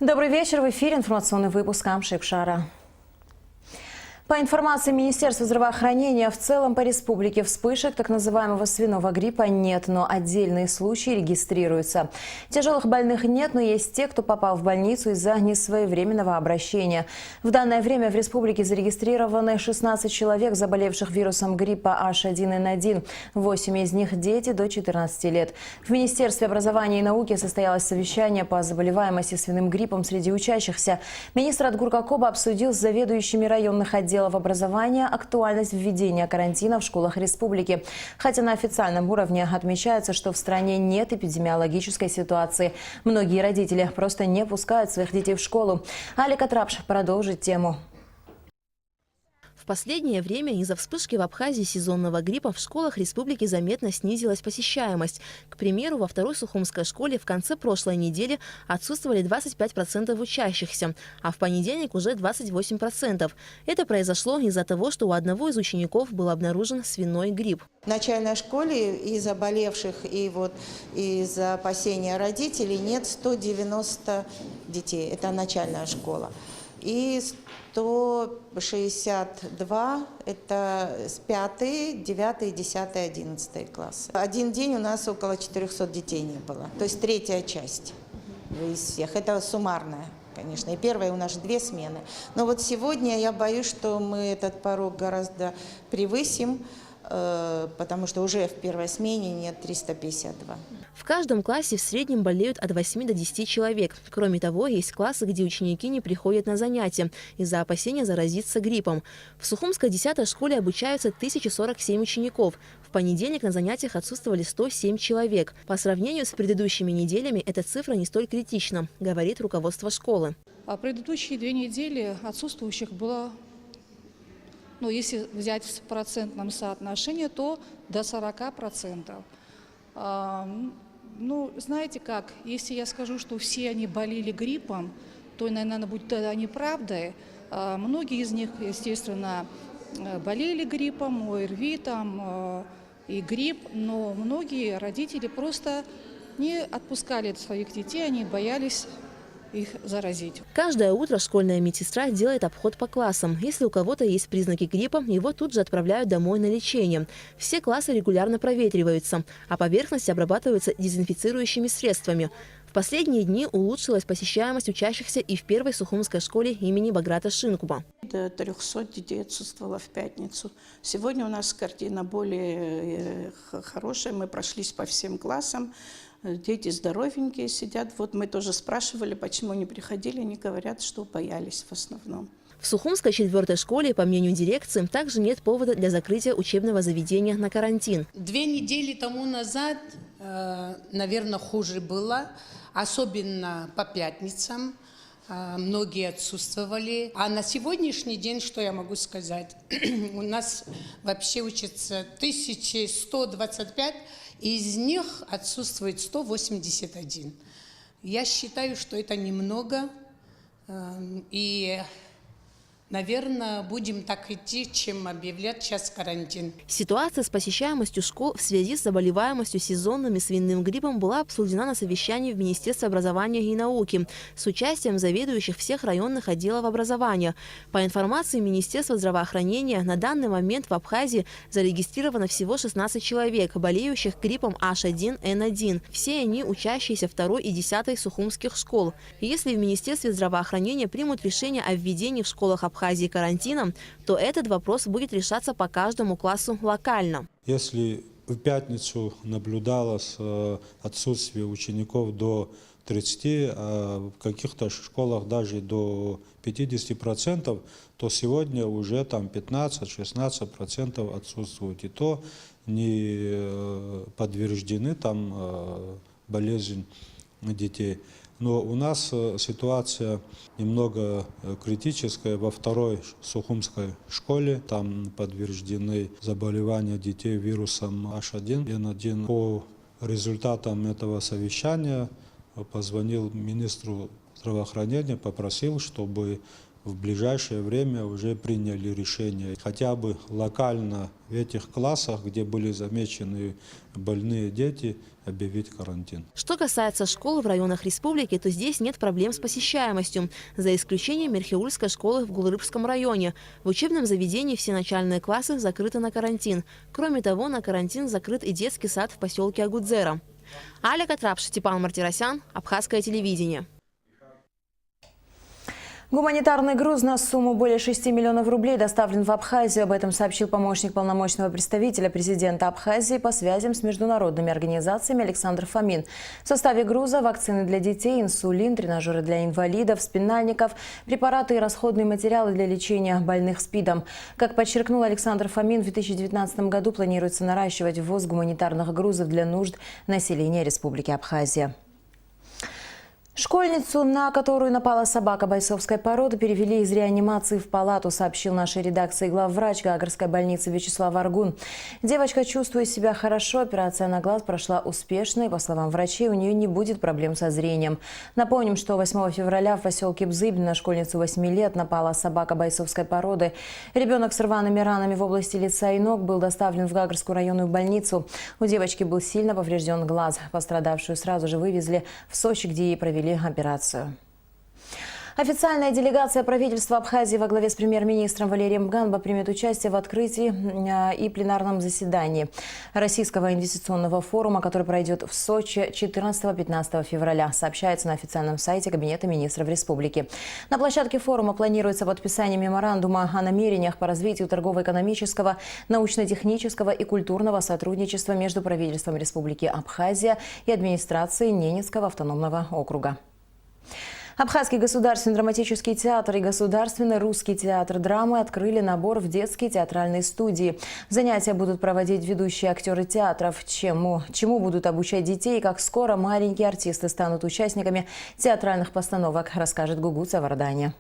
Добрый вечер. В эфире информационный выпуск Амшикшара. По информации Министерства здравоохранения, в целом по республике вспышек так называемого свиного гриппа нет, но отдельные случаи регистрируются. Тяжелых больных нет, но есть те, кто попал в больницу из-за несвоевременного обращения. В данное время в республике зарегистрированы 16 человек, заболевших вирусом гриппа H1N1. 8 из них дети до 14 лет. В Министерстве образования и науки состоялось совещание по заболеваемости свиным гриппом среди учащихся. Министр Адгур Коба обсудил с заведующими районных отделов образования актуальность введения карантина в школах республики. Хотя на официальном уровне отмечается, что в стране нет эпидемиологической ситуации. Многие родители просто не пускают своих детей в школу. Алика Трапш продолжит тему. В последнее время из-за вспышки в Абхазии сезонного гриппа в школах республики заметно снизилась посещаемость. К примеру, во второй Сухумской школе в конце прошлой недели отсутствовали 25% учащихся, а в понедельник уже 28%. Это произошло из-за того, что у одного из учеников был обнаружен свиной грипп. В начальной школе и заболевших, и из-за опасения родителей нет 190 детей. Это начальная школа. И 162 – это с 5, 9, 10, 11 класс. Один день у нас около 400 детей не было. То есть третья часть из всех. Это суммарная, конечно. И первая у нас 2 смены. Но вот сегодня я боюсь, что мы этот порог гораздо превысим, потому что уже в первой смене нет 352. В каждом классе в среднем болеют от 8 до 10 человек. Кроме того, есть классы, где ученики не приходят на занятия из-за опасения заразиться гриппом. В Сухумской 10-й школе обучаются 1047 учеников. В понедельник на занятиях отсутствовали 107 человек. По сравнению с предыдущими неделями эта цифра не столь критична, говорит руководство школы. А предыдущие 2 недели отсутствующих было, если взять в процентном соотношении, то до 40%. Знаете как, если я скажу, что все они болели гриппом, то, наверное, будет тогда неправдой. Многие из них, естественно, болели гриппом, ОРВИ и грипп, но многие родители просто не отпускали своих детей, они боялись их заразить. Каждое утро школьная медсестра делает обход по классам. Если у кого-то есть признаки гриппа, его тут же отправляют домой на лечение. Все классы регулярно проветриваются, а поверхности обрабатываются дезинфицирующими средствами. В последние дни улучшилась посещаемость учащихся и в первой Сухумской школе имени Баграта Шинкуба. До 300 детей отсутствовало в пятницу. Сегодня у нас картина более хорошая. Мы прошлись по всем классам. Дети здоровенькие сидят. Вот мы тоже спрашивали, почему не приходили. Они говорят, что боялись в основном. В Сухумской 4-й школе, по мнению дирекции, также нет повода для закрытия учебного заведения на карантин. 2 недели тому назад, наверное, хуже было, особенно по пятницам. Многие отсутствовали. А на сегодняшний день, что я могу сказать, у нас вообще учатся 1125, из них отсутствует 181. Я считаю, что это немного, и, наверное, будем так идти, чем объявлять сейчас карантин. Ситуация с посещаемостью школ в связи с заболеваемостью сезонным и свиным гриппом была обсуждена на совещании в Министерстве образования и науки с участием заведующих всех районных отделов образования. По информации Министерства здравоохранения, на данный момент в Абхазии зарегистрировано всего 16 человек, болеющих гриппом H1N1. Все они учащиеся 2 и 10 сухумских школ. Если в Министерстве здравоохранения примут решение о введении в школах Абхазии карантином, то этот вопрос будет решаться по каждому классу локально. Если в пятницу наблюдалось отсутствие учеников до 30, а в каких-то школах даже до 50%, то сегодня уже там 15-16% отсутствуют. И то не подтверждены там болезнь детей. Но у нас ситуация немного критическая. Во второй Сухумской школе там подтверждены заболевания детей вирусом H1N1. По результатам этого совещания позвонил министру здравоохранения, попросил, чтобы в ближайшее время уже приняли решение хотя бы локально в этих классах, где были замечены больные дети, объявить карантин. Что касается школ в районах республики, то здесь нет проблем с посещаемостью, за исключением Мерхиульской школы в Гулрыбском районе. В учебном заведении все начальные классы закрыты на карантин. Кроме того, на карантин закрыт и детский сад в поселке Агудзера. Аля Катрапш, Степан Мартиросян, Абхазское телевидение. Гуманитарный груз на сумму более 6 миллионов рублей доставлен в Абхазию. Об этом сообщил помощник полномочного представителя президента Абхазии по связям с международными организациями Александр Фомин. В составе груза вакцины для детей, инсулин, тренажеры для инвалидов, спинальников, препараты и расходные материалы для лечения больных СПИДом. Как подчеркнул Александр Фомин, в 2019 году планируется наращивать ввоз гуманитарных грузов для нужд населения Республики Абхазия. Школьницу, на которую напала собака бойцовской породы, перевели из реанимации в палату, сообщил нашей редакции главврач Гагарской больницы Вячеслав Аргун. Девочка чувствует себя хорошо, операция на глаз прошла успешно, и, по словам врачей, у нее не будет проблем со зрением. Напомним, что 8 февраля в поселке Бзыбин на школьницу 8 лет напала собака бойцовской породы. Ребенок с рваными ранами в области лица и ног был доставлен в Гагарскую районную больницу. У девочки был сильно поврежден глаз. Пострадавшую сразу же вывезли в Сочи, где ей провели операцию. Официальная делегация правительства Абхазии во главе с премьер-министром Валерием Ганба примет участие в открытии и пленарном заседании Российского инвестиционного форума, который пройдет в Сочи 14-15 февраля, сообщается на официальном сайте Кабинета министров республики. На площадке форума планируется подписание меморандума о намерениях по развитию торгово-экономического, научно-технического и культурного сотрудничества между правительством Республики Абхазия и администрацией Ненецкого автономного округа. Абхазский государственный драматический театр и Государственный русский театр драмы открыли набор в детские театральные студии. Занятия будут проводить ведущие актеры театров. Чему будут обучать детей и как скоро маленькие артисты станут участниками театральных постановок, расскажет Гугуца Вардания.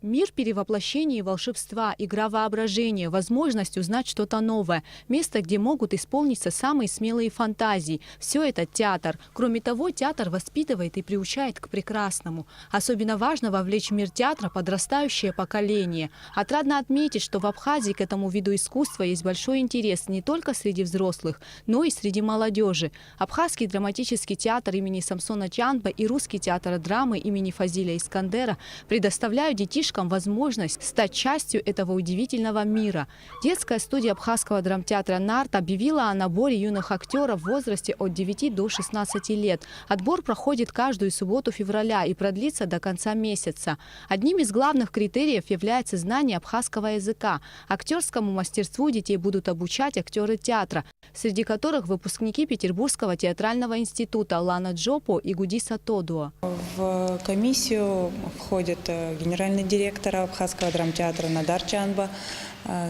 Мир перевоплощения и волшебства, игра воображения, возможность узнать что-то новое, место, где могут исполниться самые смелые фантазии. Все это театр. Кроме того, театр воспитывает и приучает к прекрасному. Особенно важно вовлечь в мир театра подрастающее поколение. Отрадно отметить, что в Абхазии к этому виду искусства есть большой интерес не только среди взрослых, но и среди молодежи. Абхазский драматический театр имени Самсона Чанба и Русский театр драмы имени Фазиля Искандера предоставляют детишкам возможность стать частью этого удивительного мира. Детская студия Абхазского драмтеатра «Нарт» объявила о наборе юных актеров в возрасте от 9 до 16 лет. Отбор проходит каждую субботу февраля и продлится до конца месяца. Одним из главных критериев является знание абхазского языка. Актерскому мастерству детей будут обучать актеры театра, среди которых выпускники Петербургского театрального института Лана Джопо и Гудиса Тодуа. В комиссию входит генеральный директор Абхазского драмтеатра Надар Чанба,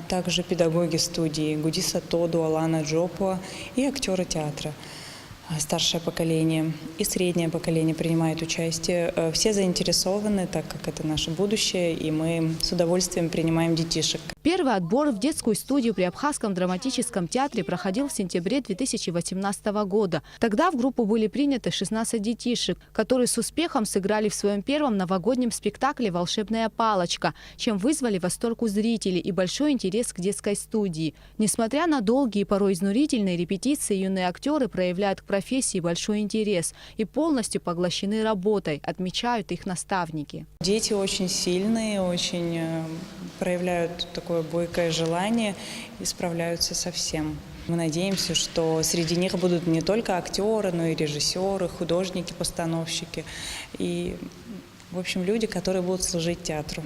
также педагоги студии Гудиса Тодуа, Лана Джопо и актеры театра. Старшее поколение и среднее поколение принимают участие. Все заинтересованы, так как это наше будущее, и мы с удовольствием принимаем детишек. Первый отбор в детскую студию при Абхазском драматическом театре проходил в сентябре 2018 года. Тогда в группу были приняты 16 детишек, которые с успехом сыграли в своем первом новогоднем спектакле «Волшебная палочка», чем вызвали восторг у зрителей и большой интерес к детской студии. Несмотря на долгие и порой изнурительные репетиции, юные актеры проявляют к профессии большой интерес и полностью поглощены работой, отмечают их наставники. Дети очень сильные, очень проявляют такое бойкое желание и справляются со всем. Мы надеемся, что среди них будут не только актеры, но и режиссеры, художники, постановщики и, в общем, люди, которые будут служить театру.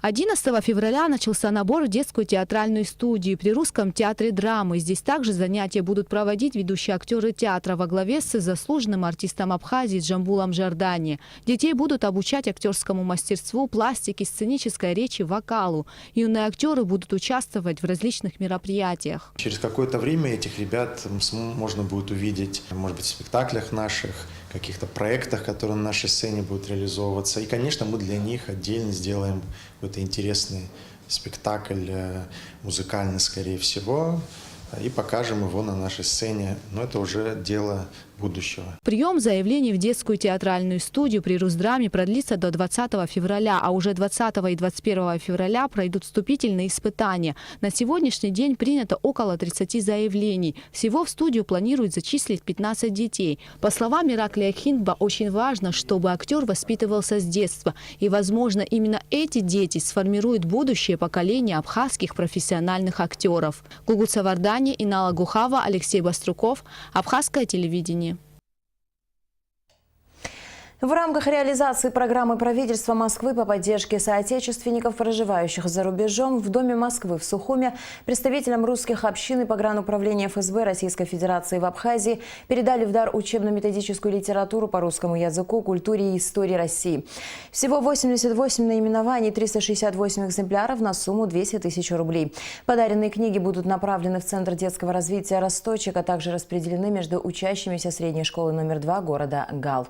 11 февраля начался набор в детскую театральную студию при Русском театре драмы. Здесь также занятия будут проводить ведущие актеры театра во главе с заслуженным артистом Абхазии Джамбулом Жардани. Детей будут обучать актерскому мастерству, пластике, сценической речи, вокалу. Юные актеры будут участвовать в различных мероприятиях. Через какое-то время этих ребят можно будет увидеть, может быть, в спектаклях наших, каких-то проектах, которые на нашей сцене будут реализовываться. И, конечно, мы для них отдельно сделаем какой-то интересный спектакль, музыкальный, скорее всего, и покажем его на нашей сцене. Но это уже дело будущего. Прием заявлений в детскую театральную студию при Русдраме продлится до 20 февраля, а уже 20 и 21 февраля пройдут вступительные испытания. На сегодняшний день принято около 30 заявлений. Всего в студию планируют зачислить 15 детей. По словам Ираклия Хиндба, очень важно, чтобы актер воспитывался с детства. И, возможно, именно эти дети сформируют будущее поколение абхазских профессиональных актеров. Гугут Савардани, Инала Гухава, Алексей Баструков. Абхазское телевидение. В рамках реализации программы правительства Москвы по поддержке соотечественников, проживающих за рубежом, в Доме Москвы в Сухуме представителям русских общин и погрануправления ФСБ Российской Федерации в Абхазии передали в дар учебно-методическую литературу по русскому языку, культуре и истории России. Всего 88 наименований, 368 экземпляров на сумму 200 тысяч рублей. Подаренные книги будут направлены в Центр детского развития «Росточек», а также распределены между учащимися средней школы номер 2 города Гал.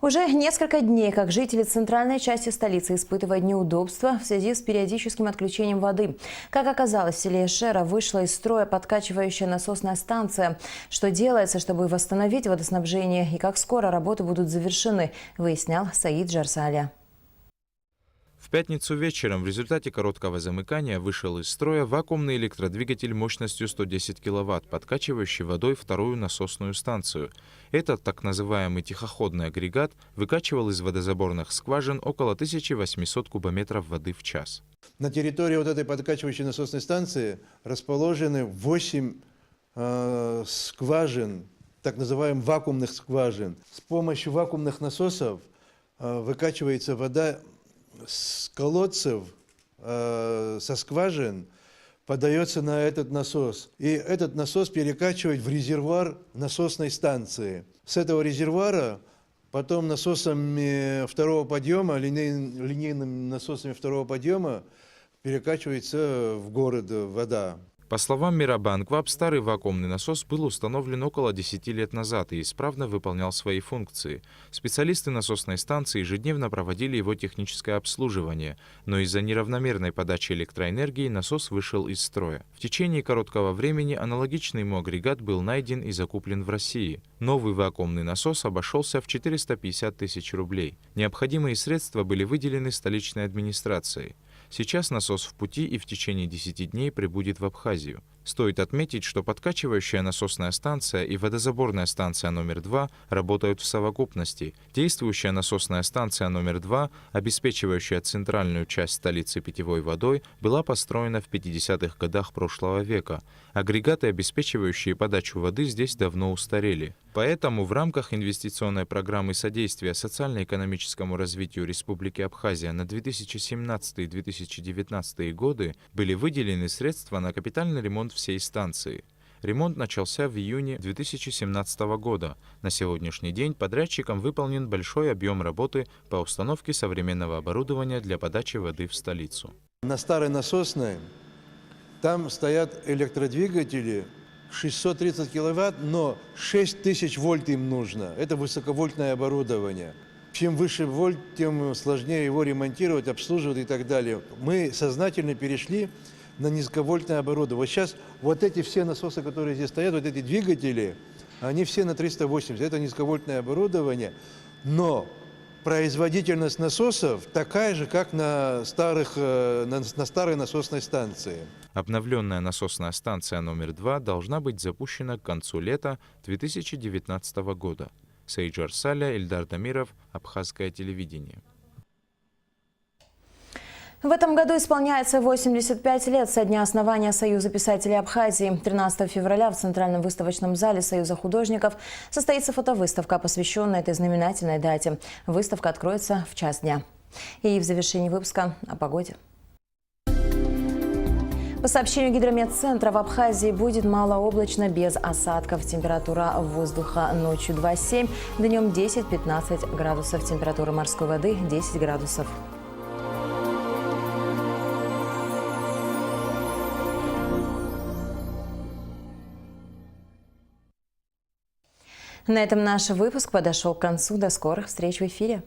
Уже несколько дней, как жители центральной части столицы испытывают неудобства в связи с периодическим отключением воды. Как оказалось, в селе Эшера вышла из строя подкачивающая насосная станция. Что делается, чтобы восстановить водоснабжение и как скоро работы будут завершены, выяснял Саид Джарсаля. В пятницу вечером в результате короткого замыкания вышел из строя вакуумный электродвигатель мощностью 110 киловатт, подкачивающий водой вторую насосную станцию. Этот так называемый тихоходный агрегат выкачивал из водозаборных скважин около 1800 кубометров воды в час. На территории вот этой подкачивающей насосной станции расположены 8 скважин, так называемых вакуумных скважин. С помощью вакуумных насосов выкачивается вода с колодцев, со скважин, подается на этот насос. И этот насос перекачивает в резервуар насосной станции. С этого резервуара потом насосами второго подъема, линейными насосами второго подъема перекачивается в город вода. По словам Мирабанкваб, старый вакуумный насос был установлен около 10 лет назад и исправно выполнял свои функции. Специалисты насосной станции ежедневно проводили его техническое обслуживание, но из-за неравномерной подачи электроэнергии насос вышел из строя. В течение короткого времени аналогичный ему агрегат был найден и закуплен в России. Новый вакуумный насос обошелся в 450 тысяч рублей. Необходимые средства были выделены столичной администрацией. Сейчас насос в пути и в течение 10 дней прибудет в Абхазию. Стоит отметить, что подкачивающая насосная станция и водозаборная станция номер 2 работают в совокупности. Действующая насосная станция номер 2, обеспечивающая центральную часть столицы питьевой водой, была построена в 50-х годах прошлого века. Агрегаты, обеспечивающие подачу воды, здесь давно устарели. Поэтому в рамках инвестиционной программы содействия социально-экономическому развитию Республики Абхазия на 2017-2019 годы были выделены средства на капитальный ремонт всей станции. Ремонт начался в июне 2017 года. На сегодняшний день подрядчиком выполнен большой объем работы по установке современного оборудования для подачи воды в столицу. На старой насосной там стоят электродвигатели 630 киловатт, но 6000 вольт им нужно. Это высоковольтное оборудование. Чем выше вольт, тем сложнее его ремонтировать, обслуживать и так далее. Мы сознательно перешли на низковольтное оборудование. Вот сейчас вот эти все насосы, которые здесь стоят, вот эти двигатели, они все на 380. Это низковольтное оборудование, но производительность насосов такая же, как на старой насосной станции. Обновленная насосная станция номер 2 должна быть запущена к концу лета 2019 года. Саид Джарсаля, Ильдар Дамиров, Абхазское телевидение. В этом году исполняется 85 лет со дня основания Союза писателей Абхазии. 13 февраля в Центральном выставочном зале Союза художников состоится фотовыставка, посвященная этой знаменательной дате. Выставка откроется в час дня. И в завершении выпуска о погоде. По сообщению Гидрометцентра, в Абхазии будет малооблачно без осадков. Температура воздуха ночью 2,7, днем 10-15 градусов. Температура морской воды 10 градусов. На этом наш выпуск подошел к концу. До скорых встреч в эфире.